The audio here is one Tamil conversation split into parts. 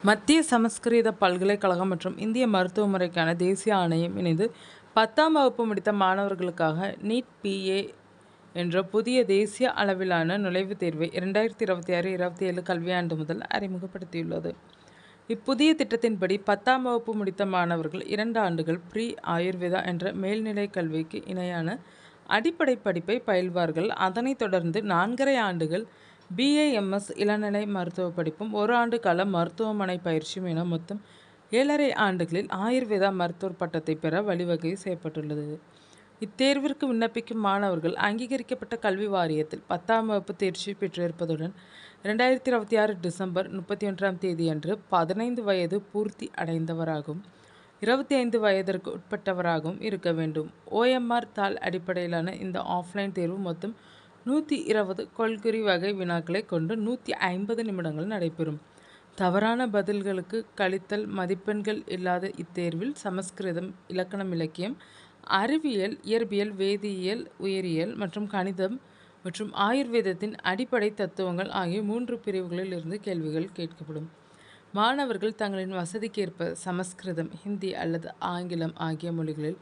மத்திய சமஸ்கிருத பல்கலைக்கழகம் மற்றும் இந்திய மருத்துவ முறைக்கான தேசிய ஆணையம் இணைந்து 10ஆம் வகுப்பு முடித்த மாணவர்களுக்காக நீட் பிஏ என்ற புதிய தேசிய அளவிலான நுழைவுத் தேர்வை 2026-27 கல்வியாண்டு முதல் அறிமுகப்படுத்தியுள்ளது. இப்புதிய திட்டத்தின்படி 10ஆம் வகுப்பு முடித்த மாணவர்கள் 2 ஆண்டுகள் ப்ரீ ஆயுர்வேதா என்ற மேல்நிலை கல்விக்கு இணையான அடிப்படை படிப்பை பயில்வார்கள். அதனைத் தொடர்ந்து 4½ ஆண்டுகள் பிஏஎம்எஸ் இளநிலை மருத்துவ படிப்பும் 1 ஆண்டு கால மருத்துவமனை பயிற்சியும் என மொத்தம் 7½ ஆண்டுகளில் ஆயுர்வேதா மருத்துவர் பட்டத்தை பெற வழிவகை செய்யப்பட்டுள்ளது. இத்தேர்விற்கு விண்ணப்பிக்கும் மாணவர்கள் அங்கீகரிக்கப்பட்ட கல்வி வாரியத்தில் 10ஆம் வகுப்பு தேர்ச்சி பெற்றிருப்பதுடன் 2026 டிசம்பர் 31ஆம் தேதியன்று 15 வயது பூர்த்தி அடைந்தவராகவும் 25 வயதிற்கு உட்பட்டவராகவும் இருக்க வேண்டும். ஓஎம்ஆர் தாள் அடிப்படையிலான இந்த ஆஃப்லைன் தேர்வு மொத்தம் 120 கொள்குறி வகை வினாக்களை கொண்டு 150 நிமிடங்கள் நடைபெறும். தவறான பதில்களுக்கு கழித்தல் மதிப்பெண்கள் இல்லாத இத்தேர்வில் சமஸ்கிருதம், இலக்கணம், இலக்கியம், அறிவியல், இயற்பியல், வேதியியல், உயிரியல் மற்றும் கணிதம் மற்றும் ஆயுர்வேதத்தின் அடிப்படை தத்துவங்கள் ஆகிய 3 பிரிவுகளில் இருந்து கேள்விகள் கேட்கப்படும். மாணவர்கள் தங்களின் வசதிக்கேற்ப சமஸ்கிருதம், ஹிந்தி அல்லது ஆங்கிலம் ஆகிய மொழிகளில்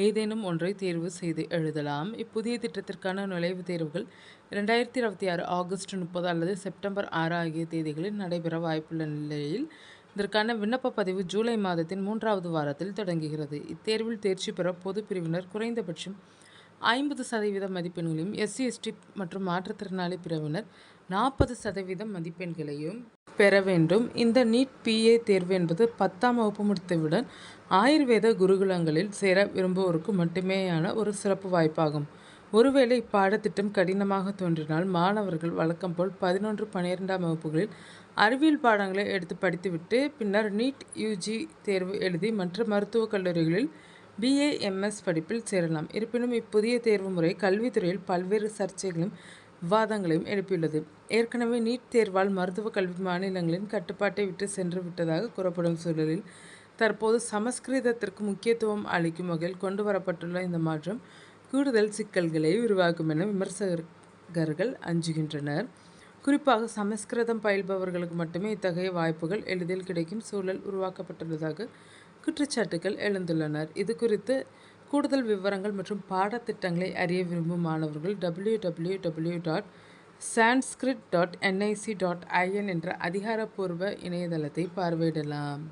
ஏதேனும் ஒன்றை தேர்வு செய்து எழுதலாம். இப்புதிய திட்டத்திற்கான நுழைவுத் தேர்வுகள் 2026 ஆகஸ்ட் 30 அல்லது செப்டம்பர் 6 ஆகிய தேதிகளில் நடைபெற வாய்ப்புள்ள நிலையில் இதற்கான விண்ணப்ப பதிவு ஜூலை மாதத்தின் 3வது வாரத்தில் தொடங்குகிறது. இத்தேர்வில் தேர்ச்சி பெற பொது பிரிவினர் குறைந்தபட்சம் 50% மதிப்பெண்களையும், SC/ST மற்றும் மாற்றுத்திறனாளி பிரிவினர் 40% மதிப்பெண்களையும் பெற வேண்டும். இந்த நீட் பிஏ தேர்வு என்பது 10ஆம் வகுப்பு முடித்தவுடன் ஆயுர்வேத குருகுலங்களில் சேர விரும்புவோருக்கு மட்டுமேயான ஒரு சிறப்பு வாய்ப்பாகும். ஒருவேளை இப்பாடத்திட்டம் கடினமாக தோன்றினால் மாணவர்கள் வழக்கம் போல் 11, 12ஆம் வகுப்புகளில் அறிவியல் பாடங்களை எடுத்து படித்துவிட்டு பின்னர் நீட் யுஜி தேர்வு எழுதி மற்ற மருத்துவக் கல்லூரிகளில் பிஏஎம்எஸ் படிப்பில் சேரலாம். இருப்பினும் இப்புதிய தேர்வு முறை கல்வித்துறையில் பல்வேறு சர்ச்சைகளையும் விவாதங்களையும் எழுப்பியுள்ளது. ஏற்கனவே நீட் தேர்வால் மருத்துவக் கல்வி மாநிலங்களின் கட்டுப்பாட்டை விட்டு சென்று விட்டதாக கூறப்படும் சூழலில் தற்போது சமஸ்கிருதத்திற்கு முக்கியத்துவம் அளிக்கும் வகையில் கொண்டு வரப்பட்டுள்ள இந்த மாற்றம் கூடுதல் சிக்கல்களை உருவாக்கும் என விமர்சகர்கள் அஞ்சுகின்றனர். குறிப்பாக சமஸ்கிருதம் பயில்பவர்களுக்கு மட்டுமே இத்தகைய வாய்ப்புகள் எளிதில் கிடைக்கும் சூழல் உருவாக்கப்பட்டுள்ளதாக குற்றச்சாட்டுகள் எழுந்துள்ளனர். இது குறித்து கூடுதல் விவரங்கள் மற்றும் பாடத்திட்டங்களை அறிய விரும்பும் மாணவர்கள் www.sanskrit.nic.in என்ற அதிகாரப்பூர்வ இணையதளத்தை பார்வையிடலாம்.